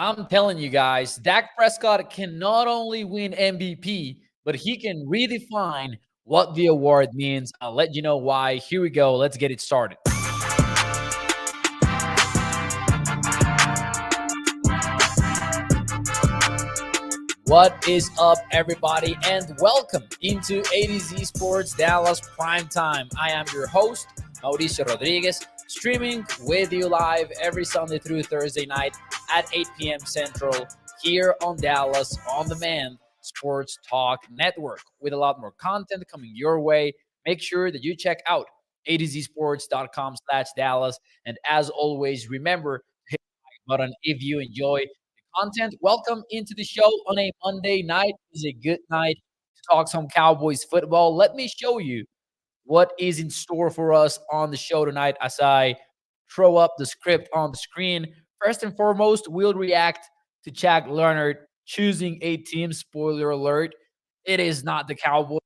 I'm telling you guys, Dak Prescott can not only win MVP, but he can redefine what the award means. I'll let you know why. Here we go. Let's get it started. What is up, everybody, and welcome into A to Z Sports Dallas Prime Time. I am your host, Mauricio Rodriguez, streaming with you live every Sunday through Thursday night at 8 p.m. Central here on Dallas On Demand Sports Talk Network with a lot more content coming your way. Make sure that you check out a2zsports.com/Dallas. And as always, remember to hit the like button if you enjoy content. Welcome into the show on a Monday night. It's a good night to talk some Cowboys football. Let me show you what is in store for us on the show tonight as I throw up the script on the screen. First and foremost, we'll react to Shaq Leonard choosing a team. Spoiler alert, it is not the Cowboys.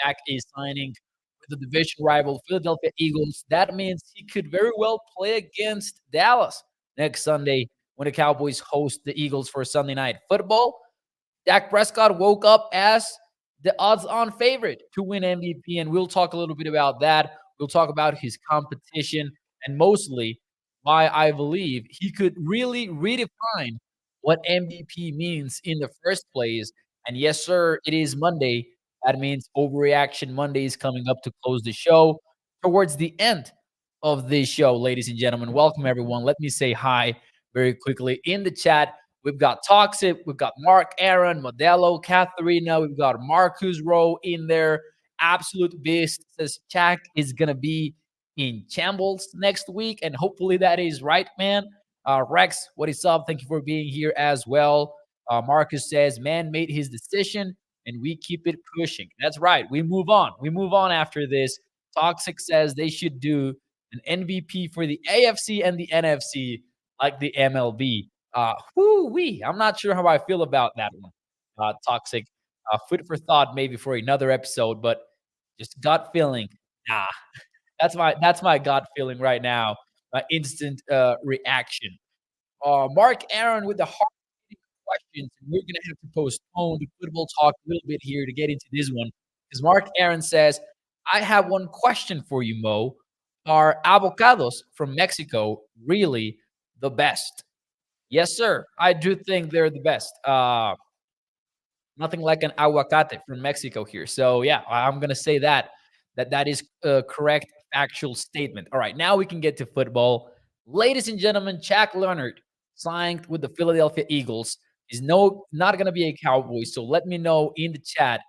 Shaq is signing with the division rival Philadelphia Eagles. That means he could very well play against Dallas next Sunday when the Cowboys host the Eagles for Sunday Night Football. Dak Prescott woke up as the odds-on favorite to win MVP, and we'll talk a little bit about that. We'll talk about his competition and mostly why I believe he could really redefine what MVP means in the first place. And yes, sir, it is Monday. That means Overreaction Monday is coming up to close the show. Towards the end of this show, ladies and gentlemen, welcome everyone. Let me say hi very quickly in the chat. We've got Toxic, we've got Mark, Aaron, Modelo, Katharina, we've got Marcus Rowe in there. Absolute Beast says Shaq is going to be in shambles next week, and hopefully that is right, man. Rex, what is up? Thank you for being here as well. Marcus says, man made his decision, and we keep it pushing. That's right. We move on. We move on after this. Toxic says they should do an MVP for the AFC and the NFC like the MLB. Whoo-wee. I'm not sure how I feel about that one. Toxic. Food for thought maybe for another episode, but just gut feeling. Nah, that's my gut feeling right now. My instant reaction. Mark Aaron with the hard questions. And we're gonna have to postpone the football talk a little bit here to get into this one. Because Mark Aaron says, I have one question for you, Mo. Are avocados from Mexico really the best? Yes, sir. I do think they're the best. Nothing like an aguacate from Mexico here. So yeah, I'm gonna say that is a correct factual statement. All right, now we can get to football. Ladies and gentlemen, Shaq Leonard signed with the Philadelphia Eagles. He's not gonna be a Cowboy. So let me know in the chat.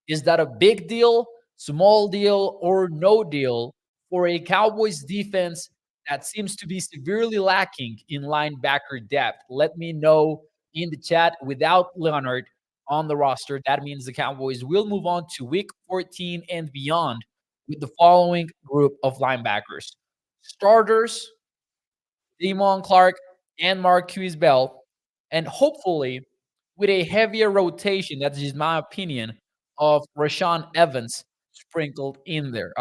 Is that a big deal, small deal, or no deal for a Cowboys defense that seems to be severely lacking in linebacker depth? Let me know in the chat. Without Leonard on the roster, that means the Cowboys will move on to week 14 and beyond with the following group of linebackers. Starters, Damon Clark and Marquise Bell, and hopefully with a heavier rotation, that is my opinion, of Rashaan Evans sprinkled in there.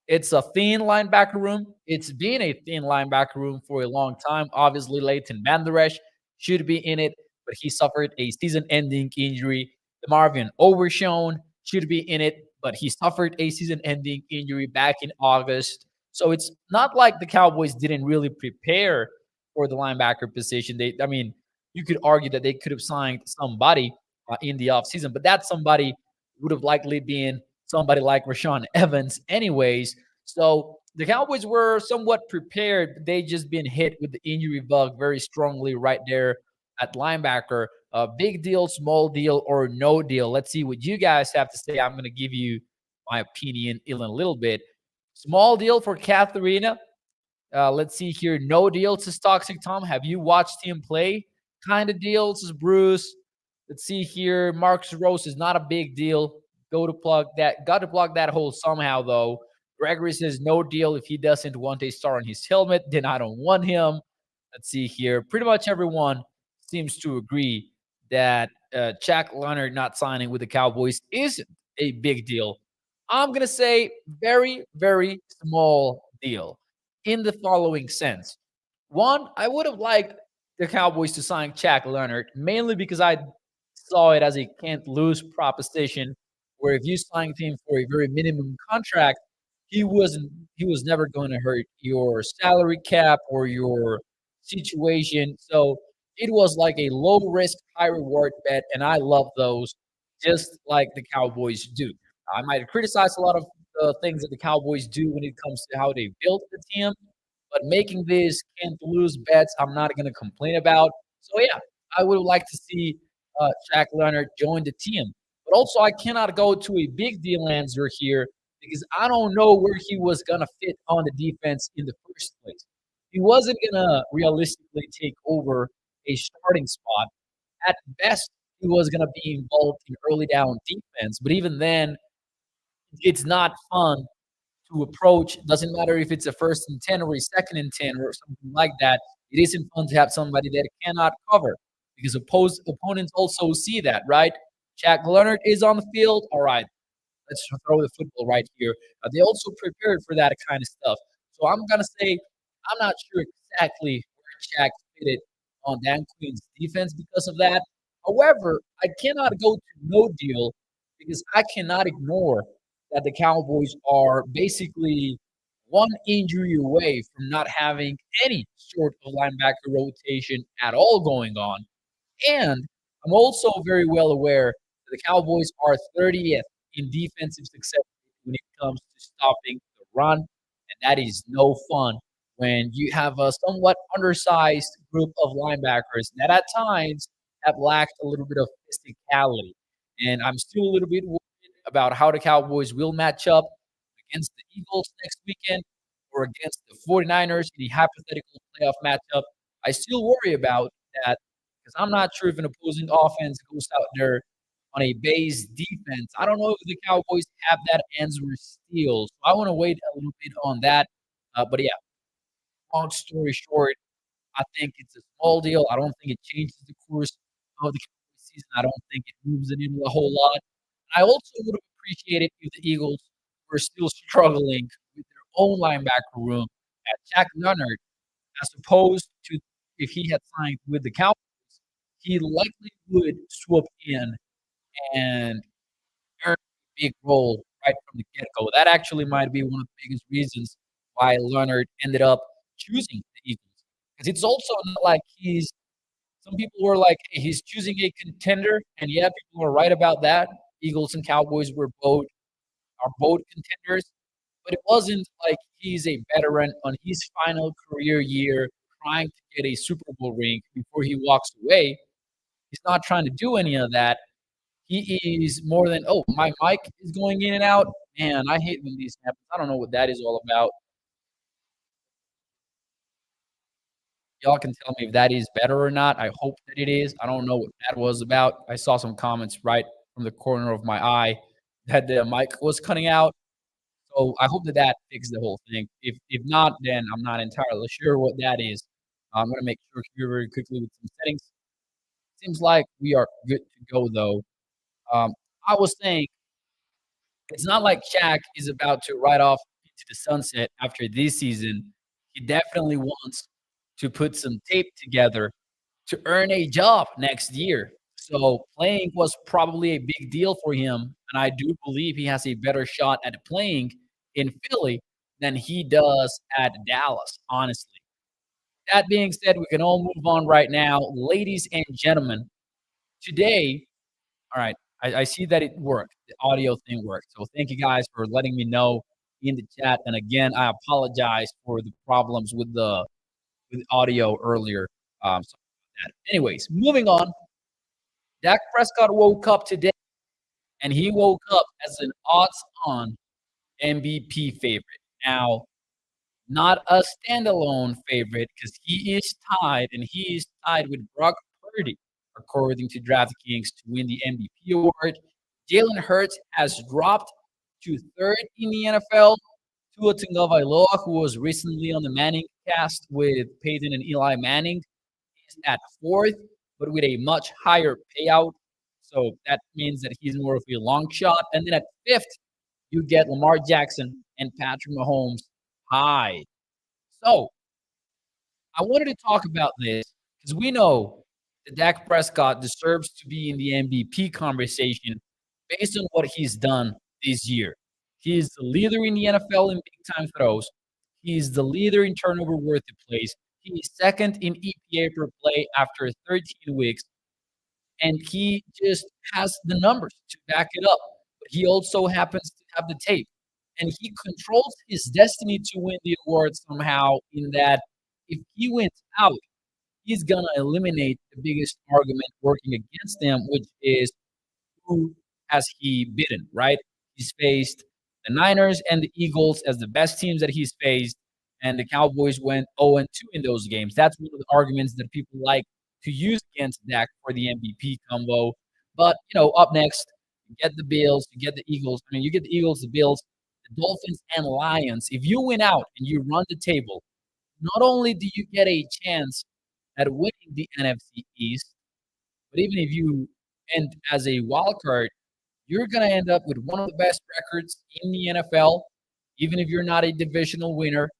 It's a thin linebacker room. It's been a thin linebacker room for a long time. Obviously, Leighton Van Der Esch should be in it, but he suffered a season-ending injury. Marvin Overshown should be in it, but he suffered a season-ending injury back in August. So it's not like the Cowboys didn't really prepare for the linebacker position. I mean, you could argue that they could have signed somebody in the offseason, but that somebody would have likely been somebody like Rashaan Evans anyways. So the Cowboys were somewhat prepared. They just been hit with the injury bug very strongly right there at linebacker. Big deal, small deal, or no deal. Let's see what you guys have to say. I'm going to give you my opinion in a little bit. Small deal for Katharina. Let's see here. No deal to Toxic Tom. Have you watched him play? Kind of deal. This is Bruce. Let's see here. Marcus Rose is not a big deal. Got to plug that hole somehow, though. Gregory says no deal. If he doesn't want a star on his helmet, then I don't want him. Let's see here. Pretty much everyone seems to agree that Shaq Leonard not signing with the Cowboys isn't a big deal. I'm going to say very, very small deal in the following sense. One, I would have liked the Cowboys to sign Shaq Leonard, mainly because I saw it as a can't lose proposition. Where if you signed him for a very minimum contract, he wasn't he was never going to hurt your salary cap or your situation. So it was like a low risk, high reward bet, and I love those, just like the Cowboys do. I might criticize a lot of the things that the Cowboys do when it comes to how they build the team, but making these can't lose bets, I'm not going to complain about. So yeah, I would like to see Shaq Leonard join the team. But also, I cannot go to a big deal answer here because I don't know where he was going to fit on the defense in the first place. He wasn't going to realistically take over a starting spot. At best, he was going to be involved in early down defense. But even then, it's not fun to approach. Doesn't matter if it's a first and 10 or a second and 10 or something like that. It isn't fun to have somebody that cannot cover because opponents also see that, right? Jack Leonard is on the field. All right, let's throw the football right here. They also prepared for that kind of stuff. So I'm going to say I'm not sure exactly where Shaq fitted on Dan Quinn's defense because of that. However, I cannot go to no deal because I cannot ignore that the Cowboys are basically one injury away from not having any sort of linebacker rotation at all going on. And I'm also very well aware that the Cowboys are 30th in defensive success when it comes to stopping the run. And that is no fun when you have a somewhat undersized group of linebackers that at times have lacked a little bit of physicality. And I'm still a little bit worried about how the Cowboys will match up against the Eagles next weekend or against the 49ers in a hypothetical playoff matchup. I still worry about that because I'm not sure if an opposing offense goes out there on a base defense. I don't know if the Cowboys have that answer still. So I want to wait a little bit on that. But yeah, long story short, I think it's a small deal. I don't think it changes the course of the Cowboys season. I don't think it moves the needle a whole lot. I also would have appreciated if the Eagles were still struggling with their own linebacker room at Jack Leonard, as opposed to if he had signed with the Cowboys, he likely would swoop in and earn a big role right from the get-go. That actually might be one of the biggest reasons why Leonard ended up choosing the Eagles. Because it's also not like he's some people were like, hey, he's choosing a contender, and yeah, people are right about that. Eagles and Cowboys are both contenders, but it wasn't like he's a veteran on his final career year trying to get a Super Bowl ring before he walks away. He's not trying to do any of that. He is more than, oh, my mic is going in and out. Man, I hate when these happen. I don't know what that is all about. Y'all can tell me if that is better or not. I hope that it is. I don't know what that was about. I saw some comments right from the corner of my eye that the mic was cutting out. So I hope that that fixed the whole thing. If not, then I'm not entirely sure what that is. I'm gonna make sure here very quickly with some settings. Seems like we are good to go though. Um, I was saying it's not like Shaq is about to ride off into the sunset after this season. He definitely wants to put some tape together to earn a job next year. So playing was probably a big deal for him, and I do believe he has a better shot at playing in Philly than he does at Dallas, honestly. That being said, we can all move on right now. Ladies and gentlemen, today, all right, I see that it worked. The audio thing worked. So thank you guys for letting me know in the chat. And again, I apologize for the problems with audio earlier. Sorry about that. Anyways, moving on. Dak Prescott woke up today, and he woke up as an odds-on MVP favorite. Now, not a standalone favorite because he is tied, and he is tied with Brock Purdy, according to DraftKings, to win the MVP award. Jalen Hurts has dropped to third in the NFL. Tua Tagovailoa, who was recently on the Manning cast with Peyton and Eli Manning, is at fourth, but with a much higher payout. So that means that he's more of a long shot. And then at fifth, you get Lamar Jackson and Patrick Mahomes high. So I wanted to talk about this because we know that Dak Prescott deserves to be in the MVP conversation based on what he's done this year. He is the leader in the NFL in big time throws. He is the leader in turnover worthy plays. He is second in EPA per play after 13 weeks, and he just has the numbers to back it up. But he also happens to have the tape, and he controls his destiny to win the award somehow. In that, if he wins out, he's gonna eliminate the biggest argument working against them, which is who has he beaten, right? He's faced the Niners and the Eagles as the best teams that he's faced, and the Cowboys went 0-2 in those games. That's one of the arguments that people like to use against Dak for the MVP combo. But, up next, you get the Bills, you get the Eagles. I mean, you get the Eagles, the Bills, the Dolphins, and Lions. If you win out and you run the table, not only do you get a chance at winning the NFC East, but even if you end as a wild card, you're going to end up with one of the best records in the NFL, even if you're not a divisional winner.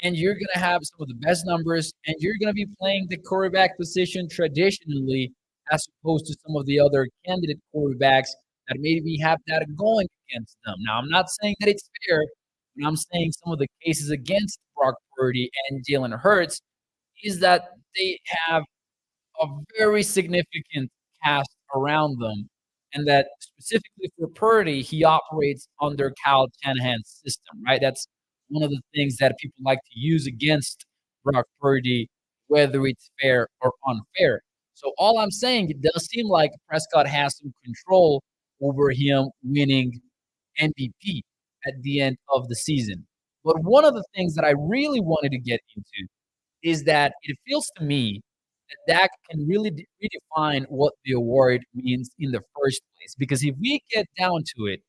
And you're going to have some of the best numbers, and you're going to be playing the quarterback position traditionally, as opposed to some of the other candidate quarterbacks that maybe have that going against them. Now, I'm not saying that it's fair, but I'm saying some of the cases against Brock Purdy and Jalen Hurts is that they have a very significant cast around them, and that specifically for Purdy, he operates under Kyle Shanahan's system, right? That's one of the things that people like to use against Brock Purdy, whether it's fair or unfair. So all I'm saying, it does seem like Prescott has some control over him winning MVP at the end of the season. But one of the things that I really wanted to get into is that it feels to me that Dak can really redefine what the award means in the first place. Because if we get down to it,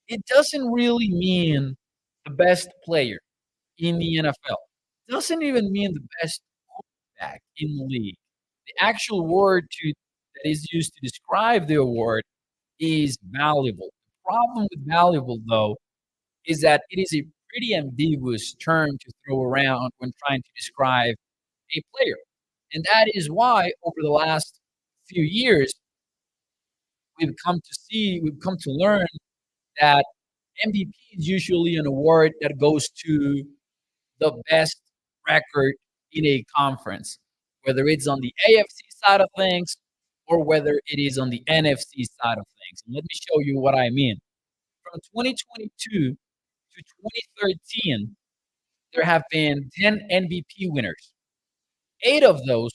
it doesn't really mean the best player in the NFL. It doesn't even mean the best quarterback in the league. The actual word that is used to describe the award is valuable. The problem with valuable, though, is that it is a pretty ambiguous term to throw around when trying to describe a player. And that is why over the last few years, we've come to learn that MVP is usually an award that goes to the best record in a conference, whether it's on the AFC side of things or whether it is on the NFC side of things. And let me show you what I mean. From 2022 to 2013, there have been 10 MVP winners. 8 of those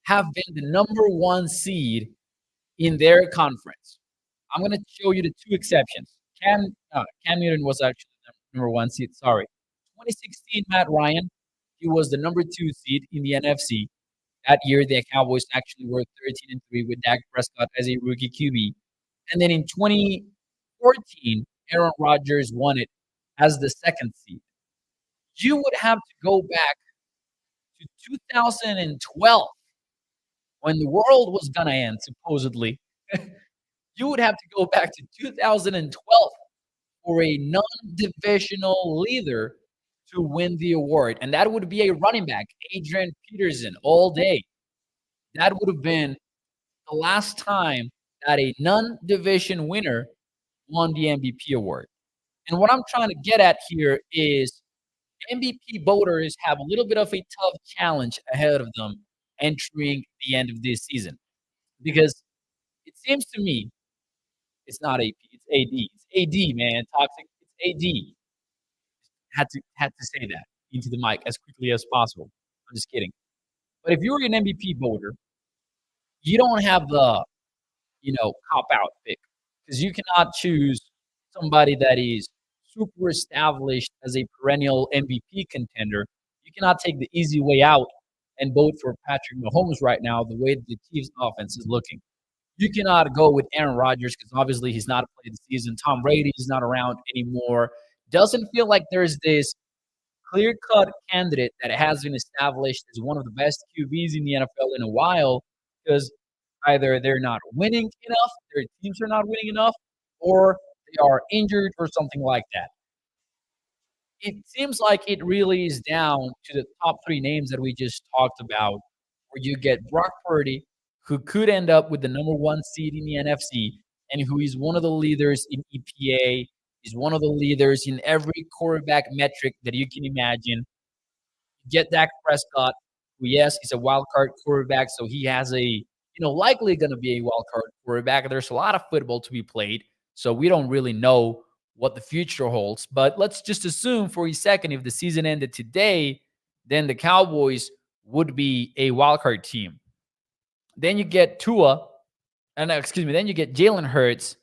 have been the number one seed in their conference. I'm going to show you the 2 exceptions. Cam Newton was actually the number one seed. Sorry. 2016, Matt Ryan, he was the number 2 seed in the NFC. That year, the Cowboys actually were 13-3 with Dak Prescott as a rookie QB. And then in 2014, Aaron Rodgers won it as the 2nd seed. You would have to go back to 2012 when the world was going to end, supposedly. You would have to go back to 2012 for a non-divisional leader to win the award. And that would be a running back, Adrian Peterson, all day. That would have been the last time that a non-division winner won the MVP award. And what I'm trying to get at here is MVP voters have a little bit of a tough challenge ahead of them entering the end of this season. Because it seems to me it's not AP, it's AD. It's AD, man. Toxic. It's AD. Had to say that into the mic as quickly as possible. I'm just kidding. But if you're an MVP voter, you don't have the cop out pick because you cannot choose somebody that is super established as a perennial MVP contender. You cannot take the easy way out and vote for Patrick Mahomes right now, the way the Chiefs offense is looking. You cannot go with Aaron Rodgers because obviously he's not played the season. Tom Brady is not around anymore. Doesn't feel like there's this clear-cut candidate that has been established as one of the best QBs in the NFL in a while because either they're not winning enough, their teams are not winning enough, or they are injured or something like that. it seems like it really is down to the top 3 names that we just talked about, where you get Brock Purdy, who could end up with the number 1 seed in the NFC, and who is one of the leaders in EPA. He's one of the leaders in every quarterback metric that you can imagine. Get Dak Prescott, who, yes, he's a wild card quarterback, so he has likely gonna be a wild card quarterback. There's a lot of football to be played, so we don't really know what the future holds. But let's just assume for a second, if the season ended today, then the Cowboys would be a wild card team. Then you get Tua, and excuse me, then you get Jalen Hurts,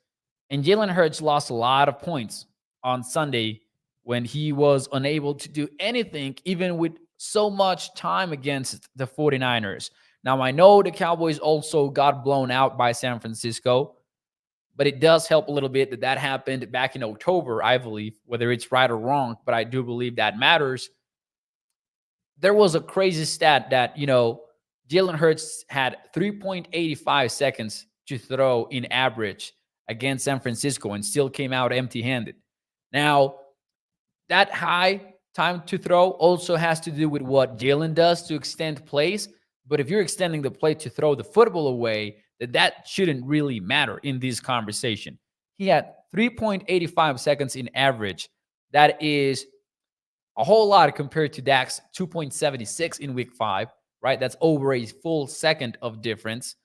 and Jalen Hurts lost a lot of points on Sunday when he was unable to do anything, even with so much time against the 49ers. Now, I know the Cowboys also got blown out by San Francisco, but it does help a little bit that that happened back in October, I believe, whether it's right or wrong, but I do believe that matters. There was a crazy stat that, Jalen Hurts had 3.85 seconds to throw in average against San Francisco and still came out empty handed. Now, that high time to throw also has to do with what Jalen does to extend plays. But if you're extending the play to throw the football away, that shouldn't really matter in this conversation. He had 3.85 seconds in average. That is a whole lot compared to Dak's 2.76 in week 5, right? That's over a full second of difference.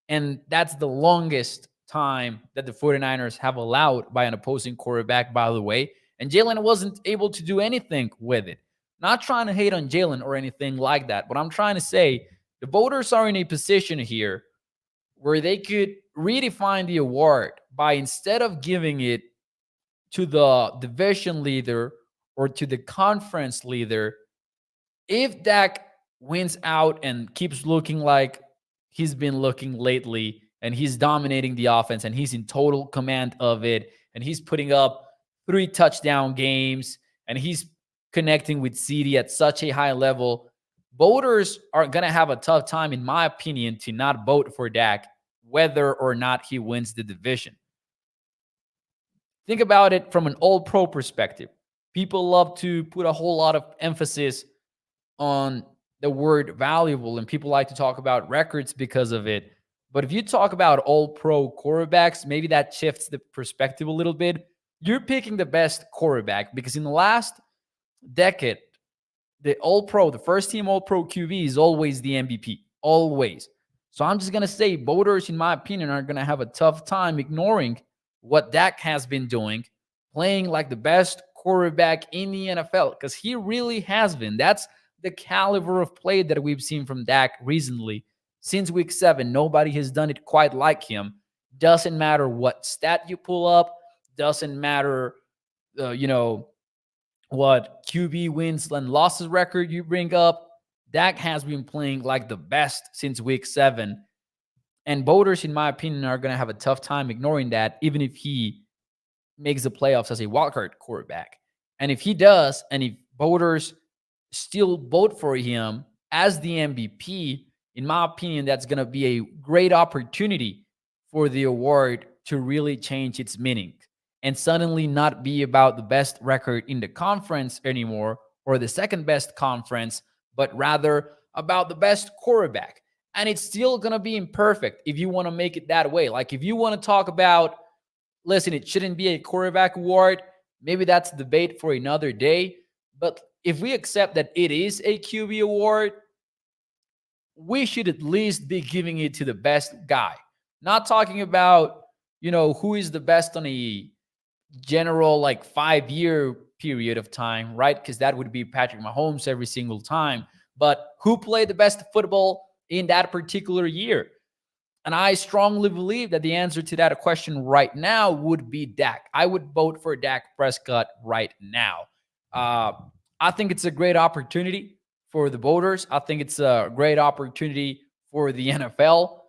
And that's the longest time that the 49ers have allowed by an opposing quarterback, by the way. And Jalen wasn't able to do anything with it. Not trying to hate on Jalen or anything like that. But I'm trying to say the voters are in a position here where they could redefine the award by, instead of giving it to the division leader or to the conference leader, if Dak wins out and keeps looking like he's been looking lately, and he's dominating the offense and he's in total command of it, and he's putting up 3 touchdown games, and he's connecting with CD at such a high level, voters are going to have a tough time, in my opinion, to not vote for Dak, whether or not he wins the division. Think about it from an all-pro perspective. People love to put a whole lot of emphasis on the word valuable, and people like to talk about records because of it. But if you talk about all-pro quarterbacks, maybe that shifts the perspective a little bit. You're picking the best quarterback because in the last decade, the all-pro, the first-team all-pro QB is always the MVP, always. So I'm just going to say voters, in my opinion, are going to have a tough time ignoring what Dak has been doing, playing like the best quarterback in the NFL, because he really has been. That's the caliber of play that we've seen from Dak recently. Since week 7, nobody has done it quite like him. Doesn't matter what stat you pull up. Doesn't matter, what QB wins and losses record you bring up. Dak has been playing like the best since week 7. And voters, in my opinion, are going to have a tough time ignoring that, even if he makes the playoffs as a wildcard quarterback. And if he does, and if voters still vote for him as the MVP, in my opinion, that's going to be a great opportunity for the award to really change its meaning and suddenly not be about the best record in the conference anymore or the second best conference, but rather about the best quarterback. And it's still going to be imperfect if you want to make it that way. Like if you want to talk about, listen, it shouldn't be a quarterback award, maybe that's a debate for another day. But if we accept that it is a QB award, we should at least be giving it to the best guy. Not talking about, who is the best on a general 5-year period of time, right? Because that would be Patrick Mahomes every single time. But who played the best football in that particular year? And I strongly believe that the answer to that question right now would be Dak. I would vote for Dak Prescott right now. I think it's a great opportunity for the voters. I think it's a great opportunity for the NFL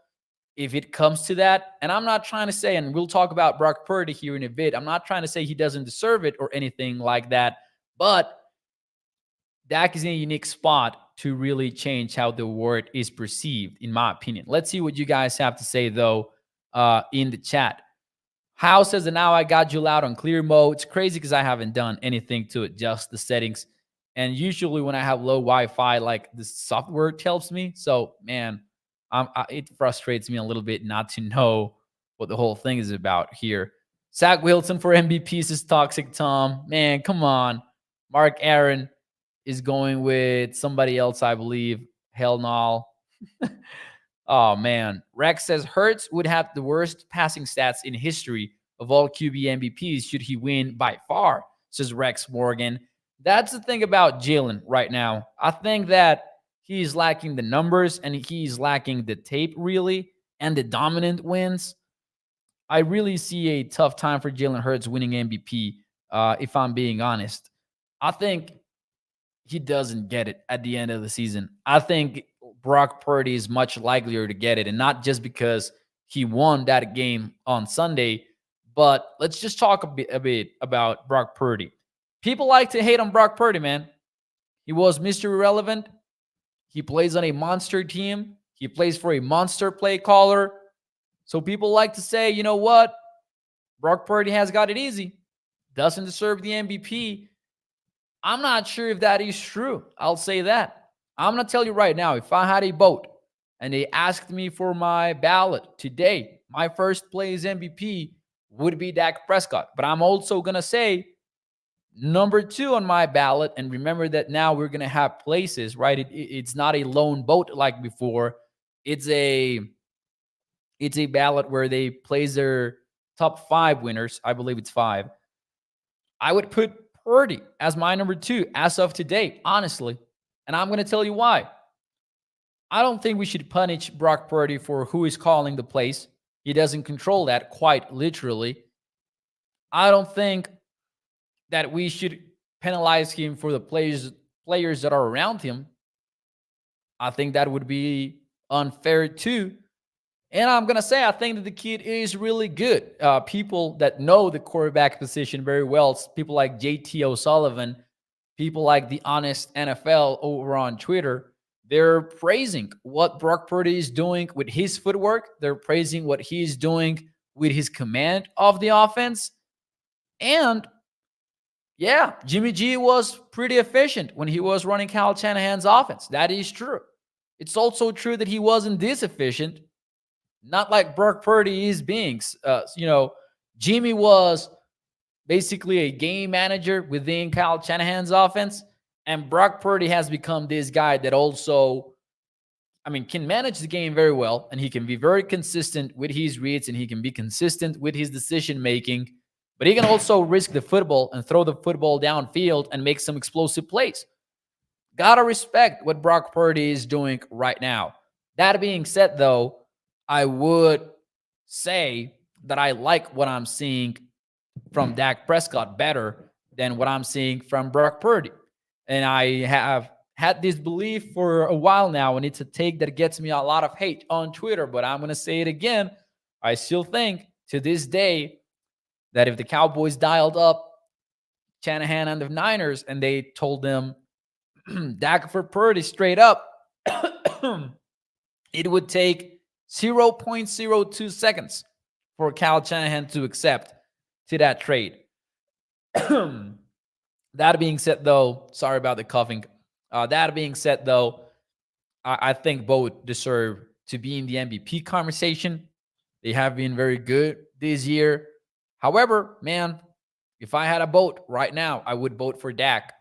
if it comes to that. And I'm not trying to say, and we'll talk about Brock Purdy here in a bit, I'm not trying to say he doesn't deserve it or anything like that. But Dak is in a unique spot to really change how the award is perceived, in my opinion. Let's see what you guys have to say, though, in the chat. How says that now I got you loud on clear mode. It's crazy because I haven't done anything to adjust the settings. And usually when I have low Wi-Fi, like the software helps me. So man, it frustrates me a little bit not to know what the whole thing is about here. Zach Wilson for MVP is toxic, Tom. Man, come on. Mark Aaron is going with somebody else, I believe. Hell no. Oh man, Rex says Hurts would have the worst passing stats in history of all QB MVPs should he win by far, says Rex Morgan. That's the thing about Jalen right now. I think that he's lacking the numbers and he's lacking the tape really and the dominant wins. I really see a tough time for Jalen Hurts winning MVP, if I'm being honest. I think he doesn't get it at the end of the season. I think Brock Purdy is much likelier to get it, and not just because he won that game on Sunday, but let's just talk a bit about Brock Purdy. People like to hate on Brock Purdy, man. He was Mr. Irrelevant. He plays on a monster team. He plays for a monster play caller. So people like to say, you know what? Brock Purdy has got it easy. Doesn't deserve the MVP. I'm not sure if that is true. I'll say that. I'm going to tell you right now, if I had a vote and they asked me for my ballot today, my first place MVP would be Dak Prescott. But I'm also going to say number 2 on my ballot. And remember that now we're going to have places, right? It's not a lone vote like before. It's a ballot where they place their top 5 winners. I believe it's 5. I would put Purdy as my number 2 as of today, honestly. And I'm going to tell you why. I don't think we should punish Brock Purdy for who is calling the plays. He doesn't control that quite literally. I don't think that we should penalize him for the players that are around him. I think that would be unfair too. And I'm going to say, I think that the kid is really good. People that know the quarterback position very well, people like JT O'Sullivan, people like the Honest NFL over on Twitter, they're praising what Brock Purdy is doing with his footwork. They're praising what he's doing with his command of the offense. And yeah, Jimmy G was pretty efficient when he was running Kyle Shanahan's offense. That is true. It's also true that he wasn't this efficient. Not like Brock Purdy is being. Jimmy was basically a game manager within Kyle Shanahan's offense. And Brock Purdy has become this guy that also, can manage the game very well. And he can be very consistent with his reads and he can be consistent with his decision making. But he can also risk the football and throw the football downfield and make some explosive plays. Gotta respect what Brock Purdy is doing right now. That being said, though, I would say that I like what I'm seeing from Dak Prescott better than what I'm seeing from Brock Purdy. And I have had this belief for a while now, and it's a take that gets me a lot of hate on Twitter, but I'm going to say it again. I still think to this day that if the Cowboys dialed up Shanahan and the Niners and they told them Dak for Purdy straight up, it would take 0.02 seconds for Kyle Shanahan to accept to that trade. That being said, though, sorry about the coughing. That being said, though, I think both deserve to be in the MVP conversation. They have been very good this year. However, man, if I had a vote right now, I would vote for Dak.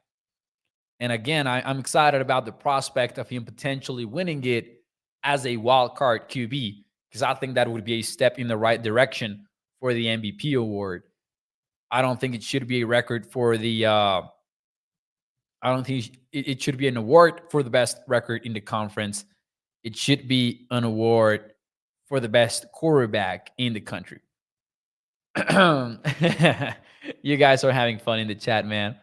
And again, I'm excited about the prospect of him potentially winning it as a wild card QB, because I think that would be a step in the right direction for the MVP award. I don't think it should be a record for the I don't think it should be an award for the best record in the conference. It should be an award for the best quarterback in the country. You guys are having fun in the chat, man.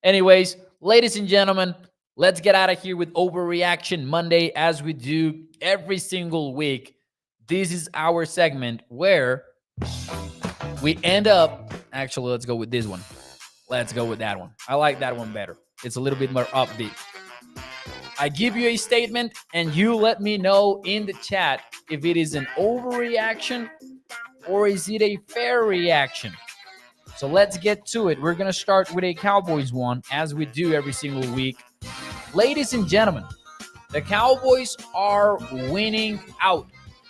Anyways, ladies and gentlemen, let's get out of here with Overreaction Monday as we do every single week. This is our segment where we end up, actually, let's go with this one. Let's go with that one. I like that one better. It's a little bit more upbeat. I give you a statement and you let me know in the chat if it is an overreaction or is it a fair reaction? So let's get to it. We're going to start with a Cowboys one, as we do every single week. Ladies and gentlemen, the Cowboys are winning out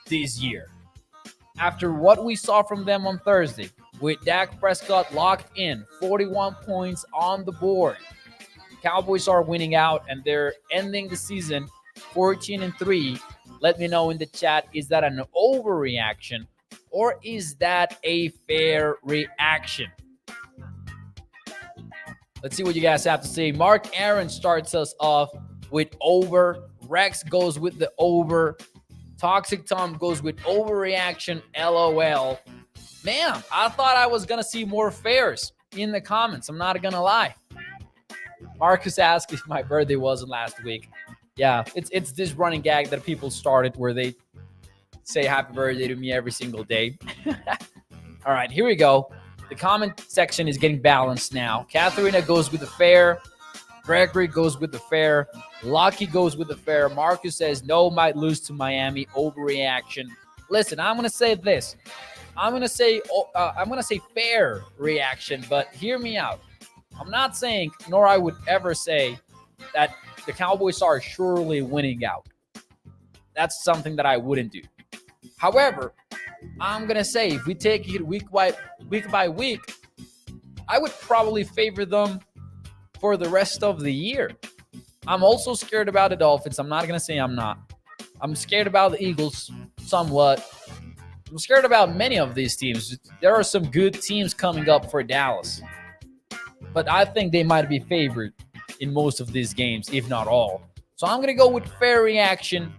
this year. After what we saw from them on Thursday, with Dak Prescott locked in, 41 points on the board, Cowboys are winning out and they're ending the season 14-3. Let me know in the chat, is that an overreaction or is that a fair reaction? Let's see what you guys have to say. Mark Aaron starts us off with over. Rex goes with the over. Toxic Tom goes with overreaction, LOL. Man, I thought I was going to see more fairs in the comments. I'm not going to lie. Marcus asked if my birthday wasn't last week. Yeah, it's this running gag that people started where they say happy birthday to me every single day. All right, here we go. The comment section is getting balanced now. Katharina goes with the fair. Gregory goes with the fair. Lucky goes with the fair. Marcus says no, might lose to Miami. Overreaction. Listen, I'm gonna say this. I'm gonna say fair reaction, but hear me out. I'm not saying, nor I would ever say, that the Cowboys are surely winning out. That's something that I wouldn't do. However, I'm gonna say if we take it week by week, I would probably favor them for the rest of the year. I'm also scared about the Dolphins. I'm not going to say I'm not. I'm scared about the Eagles somewhat. I'm scared about many of these teams. There are some good teams coming up for Dallas. But I think they might be favored in most of these games, if not all. So I'm going to go with fair reaction,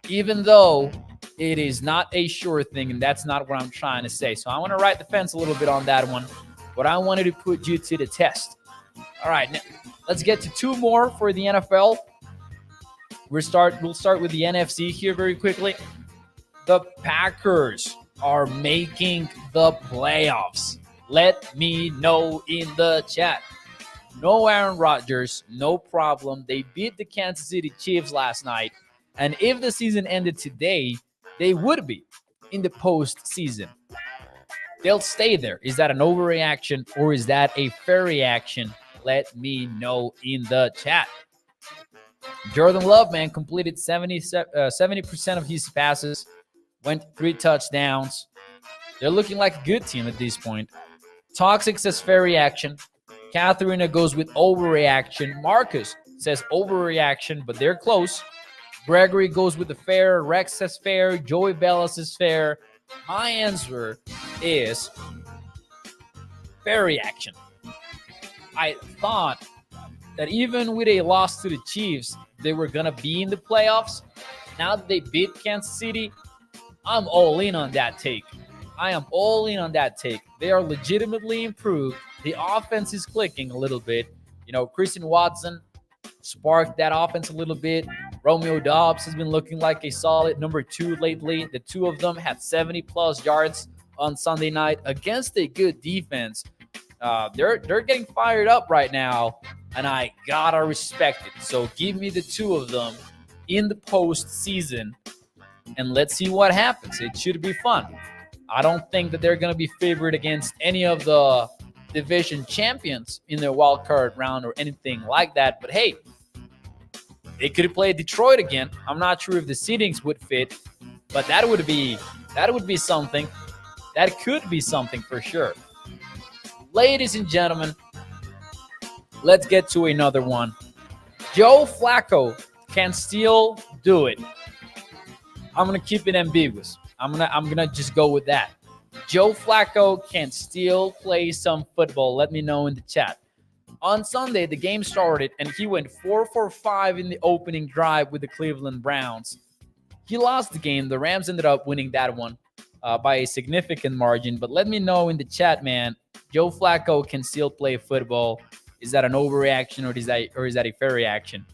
even though it is not a sure thing, and that's not what I'm trying to say. So I want to ride the fence a little bit on that one, but I wanted to put you to the test. All right, now, let's get to two more for the NFL. We'll start with the NFC here very quickly. The Packers are making the playoffs. Let me know in the chat. No Aaron Rodgers, no problem. They beat the Kansas City Chiefs last night. And if the season ended today, they would be in the postseason. They'll stay there. Is that an overreaction or is that a fair reaction? Let me know in the chat. Jordan Love, man, completed 70% of his passes, went 3 touchdowns. They're looking like a good team at this point. Toxic says fair reaction. Katharina goes with overreaction. Marcus says overreaction, but they're close. Gregory goes with the fair. Rex says fair. Joey Bella says fair. My answer is fair reaction. I thought that even with a loss to the Chiefs, they were going to be in the playoffs. Now that they beat Kansas City, I'm all in on that take. I am all in on that take. They are legitimately improved. The offense is clicking a little bit. You know, Christian Watson sparked that offense a little bit. Romeo Doubs has been looking like a solid number 2 lately. The two of them had 70-plus yards on Sunday night against a good defense. They're getting fired up right now, and I gotta respect it. So give me the two of them in the postseason, and let's see what happens. It should be fun. I don't think that they're gonna be favored against any of the division champions in their wild card round or anything like that. But hey, they could play Detroit again. I'm not sure if the seedings would fit, but that would be something. That could be something for sure. Ladies and gentlemen, let's get to another one. Joe Flacco can still do it. I'm gonna keep it ambiguous. I'm gonna just go with that. Joe Flacco can still play some football. Let me know in the chat. On Sunday, the game started, and he went 4 for 5 in the opening drive with the Cleveland Browns. He lost the game. The Rams ended up winning that one by a significant margin. But let me know in the chat, man. Joe Flacco can still play football. Is that an overreaction or is that a fair reaction?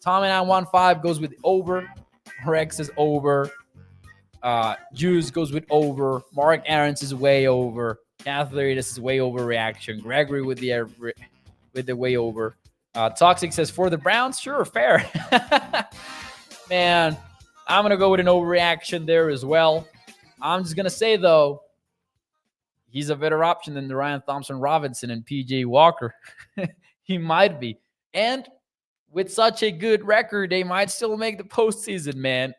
Tom and I 1-5 goes with over. Rex is over. Juice goes with over. Mark Aaron is way over. Catherine, this is way overreaction. Gregory with the way over. Toxic says for the Browns, sure, fair. Man, I'm gonna go with an overreaction there as well. I'm just going to say, though, he's a better option than the Ryan Thompson Robinson and PJ Walker. He might be. And with such a good record, they might still make the postseason, man.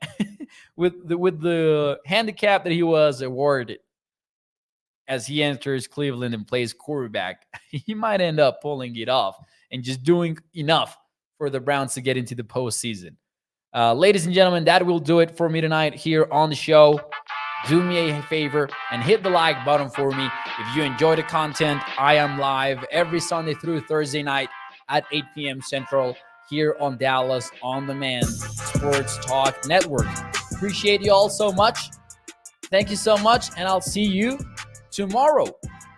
with the handicap that he was awarded as he enters Cleveland and plays quarterback, he might end up pulling it off and just doing enough for the Browns to get into the postseason. Ladies and gentlemen, that will do it for me tonight here on the show. Do me a favor and hit the like button for me. If you enjoy the content, I am live every Sunday through Thursday night at 8 p.m. Central here on Dallas On Demand Sports Talk Network. Appreciate you all so much. Thank you so much, and I'll see you tomorrow,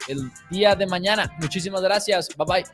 el día de mañana. Muchísimas gracias. Bye-bye.